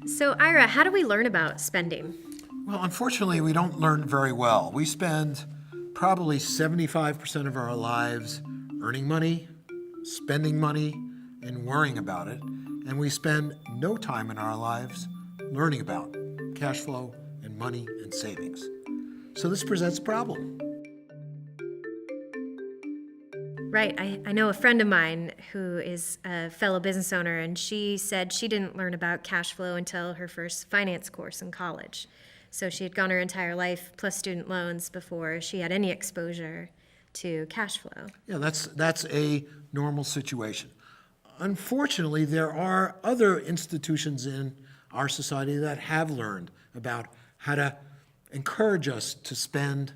So, Ira, how do we learn about spending? Well, unfortunately, we don't learn very well. We spend probably 75% of our lives earning money, spending money, and worrying about it. And we spend no time in our lives learning about cash flow and money and savings. So this presents a problem. Right. I know a friend of mine who is a fellow business owner, and she said she didn't learn about cash flow until her first finance course in college. So she had gone her entire life plus student loans before she had any exposure to cash flow. Yeah, that's a normal situation. Unfortunately, there are other institutions in our society that have learned about how to encourage us to spend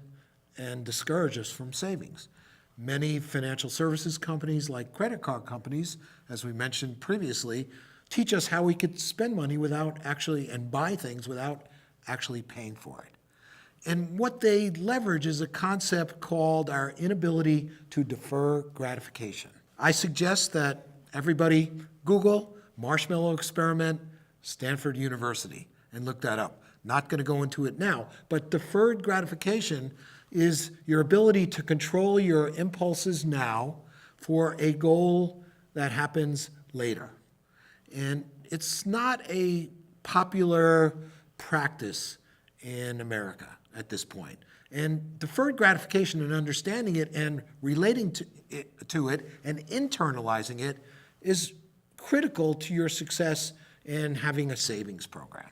and discourage us from savings. Many financial services companies, like credit card companies, as we mentioned previously, teach us how we could spend money without actually and buy things without actually paying for it. And what they leverage is a concept called our inability to defer gratification. I suggest that everybody Google marshmallow experiment, Stanford University, and look that up. Not going to go into it now, but deferred gratification is your ability to control your impulses now for a goal that happens later. And it's not a popular practice in America at this point. And deferred gratification and understanding it and relating to it and internalizing it is critical to your success in having a savings program.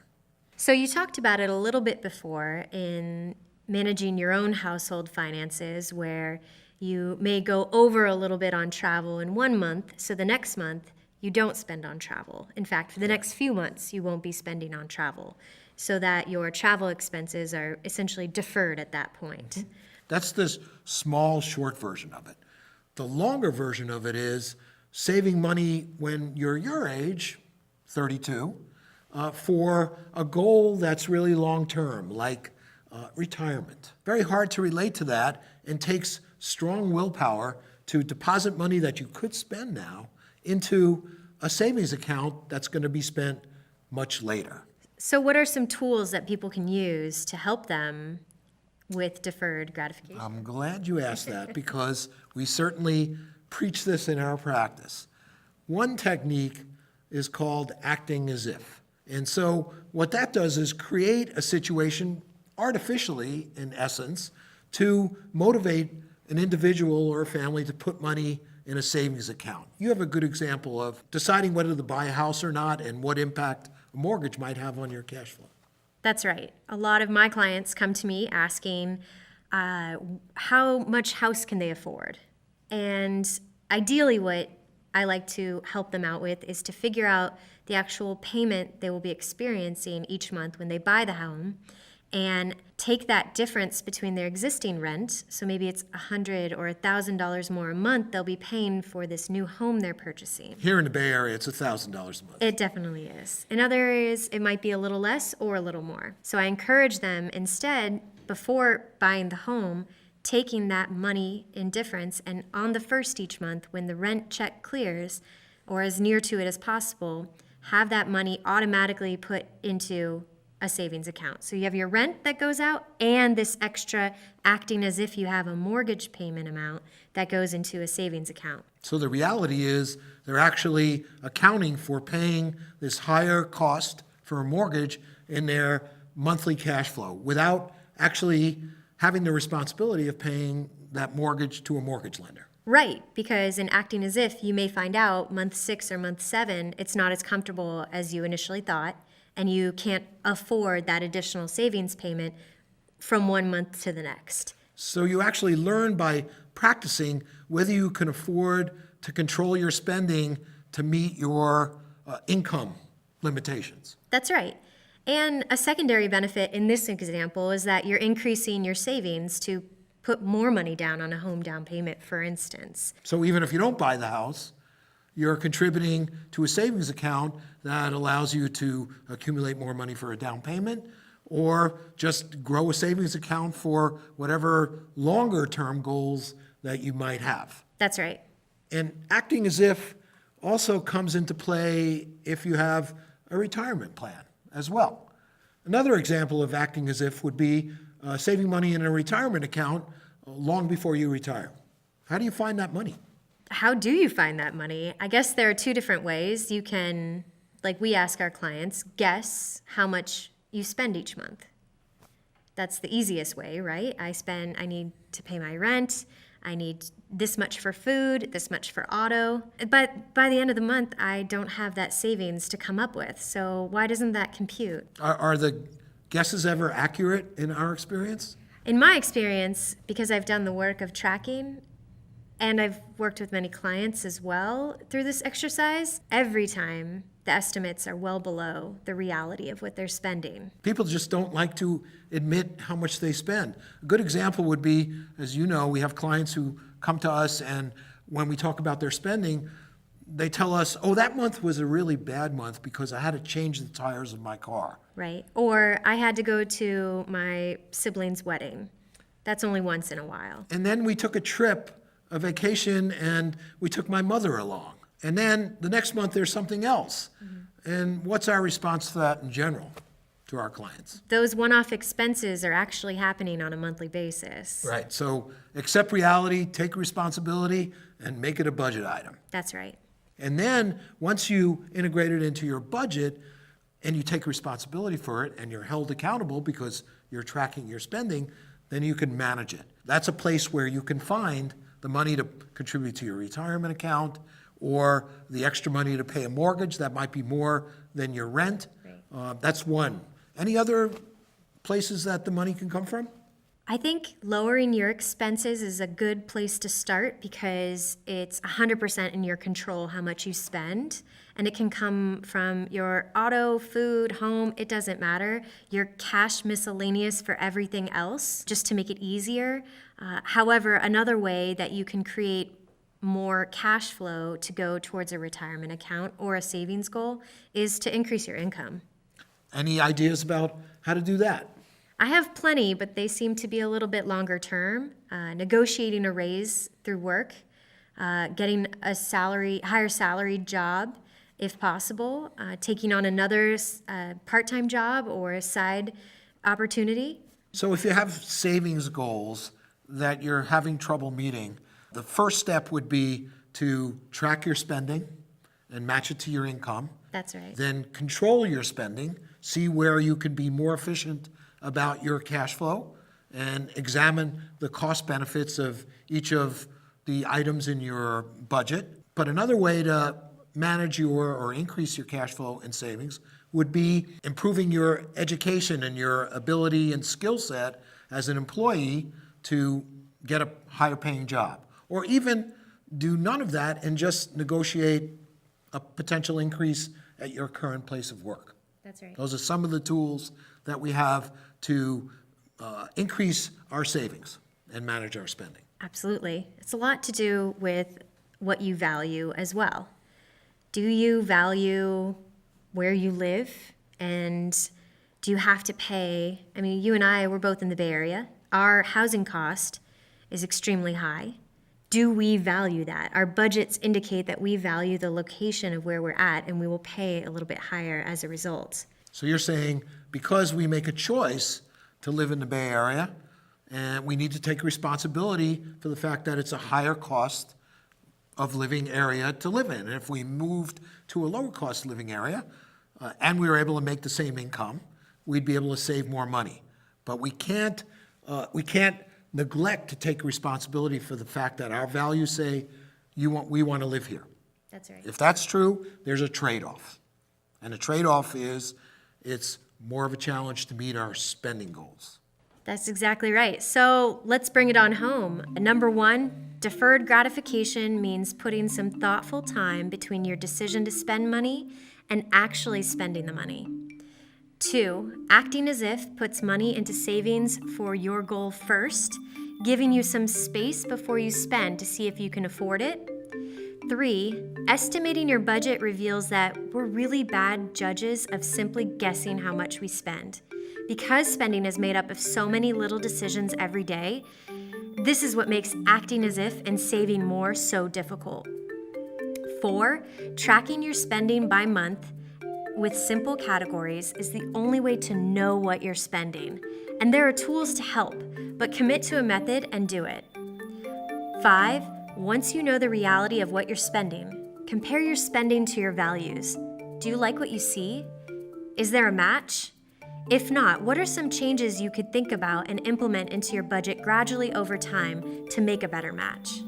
So, you talked about it a little bit before in managing your own household finances, where you may go over a little bit on travel in one month, so the next month you don't spend on travel. In fact, for the next few months, you won't be spending on travel, so that your travel expenses are essentially deferred at that point. That's this small, short version of it. The longer version of it is saving money when you're your age, 32, for a goal that's really long-term, like retirement. Very hard to relate to that, and takes strong willpower to deposit money that you could spend now into a savings account that's going to be spent much later. So, what are some tools that people can use to help them with deferred gratification? I'm glad you asked that because we certainly preach this in our practice. One technique is called acting as if. And so what that does is create a situation artificially, in essence, to motivate an individual or a family to put money in a savings account. You have a good example of deciding whether to buy a house or not and what impact a mortgage might have on your cash flow. That's right. A lot of my clients come to me asking how much house can they afford? And ideally, what I like to help them out with is to figure out the actual payment they will be experiencing each month when they buy the home, and take that difference between their existing rent, so maybe it's $100 or $1,000 more a month they'll be paying for this new home they're purchasing. Here in the Bay Area, it's $1,000 a month. It definitely is. In other areas, it might be a little less or a little more. So I encourage them instead, before buying the home, taking that money in difference, and on the first each month, when the rent check clears, or as near to it as possible, have that money automatically put into a savings account. So you have your rent that goes out and this extra acting as if you have a mortgage payment amount that goes into a savings account. So the reality is they're actually accounting for paying this higher cost for a mortgage in their monthly cash flow without actually having the responsibility of paying that mortgage to a mortgage lender. Right, because in acting as if, you may find out month 6 or month 7, it's not as comfortable as you initially thought, and you can't afford that additional savings payment from one month to the next. So you actually learn by practicing whether you can afford to control your spending to meet your income limitations. That's right. And a secondary benefit in this example is that you're increasing your savings to put more money down on a home down payment, for instance. So even if you don't buy the house, you're contributing to a savings account that allows you to accumulate more money for a down payment, or just grow a savings account for whatever longer term goals that you might have. That's right. And acting as if also comes into play if you have a retirement plan. as well. Another example of acting as if would be saving money in a retirement account long before you retire. How do you find that money? How do you find that money? I guess there are two different ways. You can, like we ask our clients, guess how much you spend each month. That's the easiest way, right? I need to pay my rent, I need this much for food, this much for auto. But by the end of the month, I don't have that savings to come up with. So why doesn't that compute? Are the guesses ever accurate in our experience? In my experience, because I've done the work of tracking, and I've worked with many clients as well through this exercise, every time the estimates are well below the reality of what they're spending. People just don't like to admit how much they spend. A good example would be, as you know, we have clients who come to us, and when we talk about their spending, they tell us, oh, that month was a really bad month because I had to change the tires of my car. Right. Or I had to go to my sibling's wedding. That's only once in a while. And then we took a vacation, and we took my mother along. And then the next month there's something else. And what's our response to that in general to our clients? Those one-off expenses are actually happening on a monthly basis. Right. So accept reality, take responsibility, and make it a budget item. That's right. And then once you integrate it into your budget and you take responsibility for it and you're held accountable because you're tracking your spending, then you can manage it. That's a place where you can find the money to contribute to your retirement account or the extra money to pay a mortgage. That might be more than your rent. Right. That's one. Any other places that the money can come from? I think lowering your expenses is a good place to start because it's 100% in your control how much you spend. And it can come from your auto, food, home, it doesn't matter. Your cash miscellaneous for everything else, just to make it easier. However, another way that you can create more cash flow to go towards a retirement account or a savings goal is to increase your income. Any ideas about how to do that? I have plenty, but they seem to be a little bit longer term. Negotiating a raise through work, getting a higher salaried job if possible, taking on another part-time job or a side opportunity. So if you have savings goals that you're having trouble meeting, the first step would be to track your spending and match it to your income. That's right. Then control your spending, see where you can be more efficient about your cash flow, and examine the cost benefits of each of the items in your budget. But another way to manage or increase your cash flow and savings would be improving your education and your ability and skill set as an employee to get a higher paying job. Or even do none of that and just negotiate a potential increase at your current place of work. That's right. Those are some of the tools that we have to increase our savings and manage our spending. Absolutely. It's a lot to do with what you value as well. Do you value where you live? And do you have to pay? I mean, you and I, we're both in the Bay Area. Our housing cost is extremely high. Do we value that? Our budgets indicate that we value the location of where we're at, and we will pay a little bit higher as a result. So you're saying because we make a choice to live in the Bay Area, and we need to take responsibility for the fact that it's a higher cost of living area to live in. And if we moved to a lower cost living area and we were able to make the same income, we'd be able to save more money. But we can't neglect to take responsibility for the fact that our values say we want to live here. That's right. If that's true, there's a trade-off. And the trade-off is it's more of a challenge to meet our spending goals. That's exactly right. So let's bring it on home. Number one, deferred gratification means putting some thoughtful time between your decision to spend money and actually spending the money. 2, acting as if puts money into savings for your goal first, giving you some space before you spend to see if you can afford it. 3, estimating your budget reveals that we're really bad judges of simply guessing how much we spend. Because spending is made up of so many little decisions every day, this is what makes acting as if and saving more so difficult. 4, tracking your spending by month with simple categories is the only way to know what you're spending. And there are tools to help, but commit to a method and do it. 5, once you know the reality of what you're spending, compare your spending to your values. Do you like what you see? Is there a match? If not, what are some changes you could think about and implement into your budget gradually over time to make a better match?